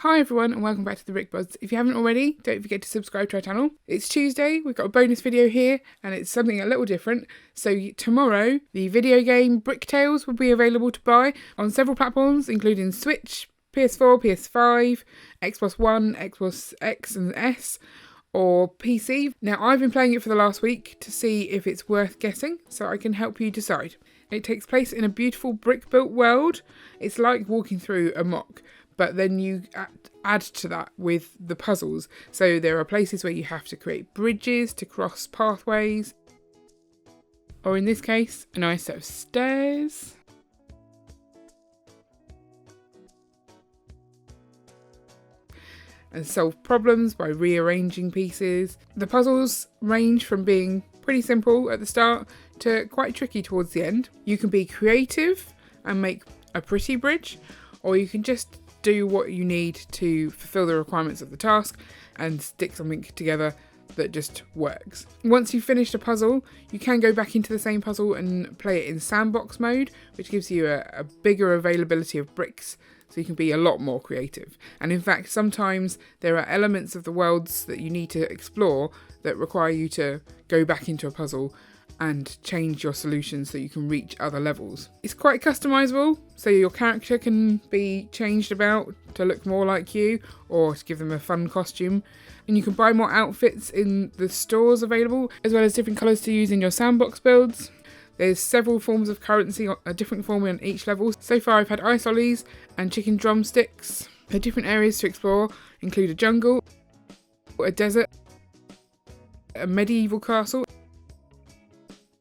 Hi everyone and welcome back to the Bods. If you haven't already, don't forget to subscribe to our channel. It's Tuesday, we've got a bonus video here and it's something a little different. So tomorrow, the video game Brick Tales will be available to buy on several platforms including Switch, PS4, PS5, Xbox One, Xbox X and S, or PC. Now I've been playing it for the last week to see if it's worth getting, so I can help you decide. It takes place in a beautiful brick-built world. It's like walking through a mock, but then you add to that with the puzzles. So there are places where you have to create bridges to cross pathways, or in this case, a nice set of stairs. And solve problems by rearranging pieces. The puzzles range from being pretty simple at the start to quite tricky towards the end. You can be creative and make a pretty bridge, or you can just do what you need to fulfill the requirements of the task and stick something together that just works. Once you've finished a puzzle, you can go back into the same puzzle and play it in sandbox mode, which gives you a bigger availability of bricks, so you can be a lot more creative. And in fact, sometimes there are elements of the worlds that you need to explore that require you to go back into a puzzle and change your solution so you can reach other levels. It's quite customizable, so your character can be changed about to look more like you or to give them a fun costume. And you can buy more outfits in the stores available, as well as different colours to use in your sandbox builds. There's several forms of currency, a different form on each level. So far I've had ice ollies and chicken drumsticks. The different areas to explore include a jungle, a desert, a medieval castle,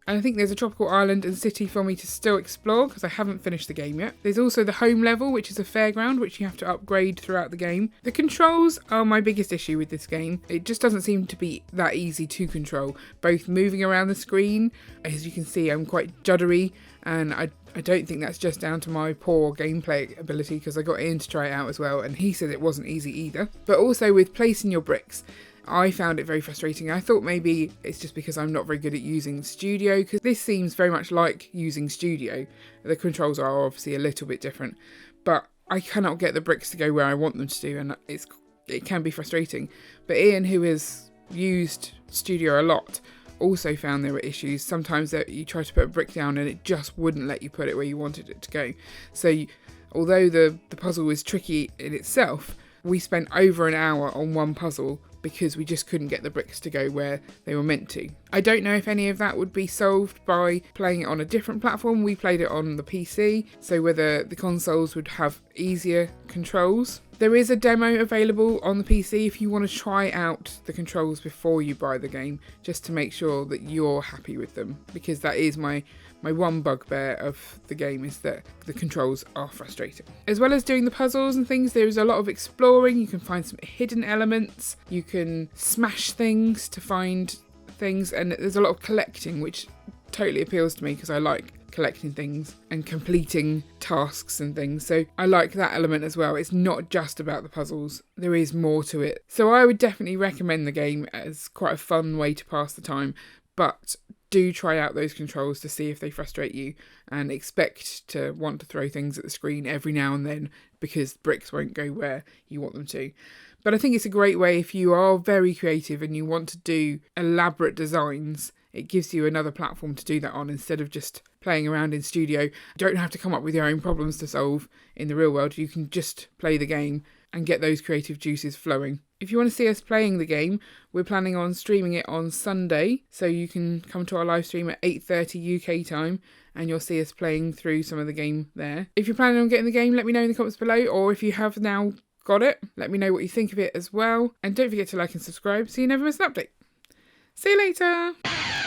and I think there's a tropical island and city for me to still explore because I haven't finished the game yet. There's also the home level, which is a fairground, which you have to upgrade throughout the game. The controls are my biggest issue with this game. It just doesn't seem to be that easy to control. Both moving around the screen, as you can see, I'm quite juddery, and I don't think that's just down to my poor gameplay ability, because I got Ian to try it out as well and he said it wasn't easy either. But also with placing your bricks, I found it very frustrating. I thought maybe it's just because I'm not very good at using Studio, because this seems very much like using Studio. The controls are obviously a little bit different, but I cannot get the bricks to go where I want them to, and it can be frustrating. But Ian, who has used Studio a lot, also found there were issues. Sometimes that you try to put a brick down and it just wouldn't let you put it where you wanted it to go. So although the puzzle was tricky in itself, we spent over an hour on one puzzle because we just couldn't get the bricks to go where they were meant to. I don't know if any of that would be solved by playing it on a different platform. We played it on the PC, so whether the consoles would have easier controls. There is a demo available on the PC if you want to try out the controls before you buy the game, just to make sure that you're happy with them, because that is my one bugbear of the game, is that the controls are frustrating. As well as doing the puzzles and things, there is a lot of exploring. You can find some hidden elements, you can smash things to find things, and there's a lot of collecting, which totally appeals to me because I like collecting things and completing tasks and things, so I like that element as well. It's not just about the puzzles, there is more to it. So I would definitely recommend the game as quite a fun way to pass the time, but do try out those controls to see if they frustrate you, and expect to want to throw things at the screen every now and then because bricks won't go where you want them to. But I think it's a great way if you are very creative and you want to do elaborate designs. It gives you another platform to do that on instead of just playing around in Studio. You don't have to come up with your own problems to solve in the real world. You can just play the game and get those creative juices flowing. If you want to see us playing the game, we're planning on streaming it on Sunday, so you can come to our live stream at 8:30 UK time and you'll see us playing through some of the game there. If you're planning on getting the game, let me know in the comments below, or if you have now got it, let me know what you think of it as well. And don't forget to like and subscribe so you never miss an update. See you later!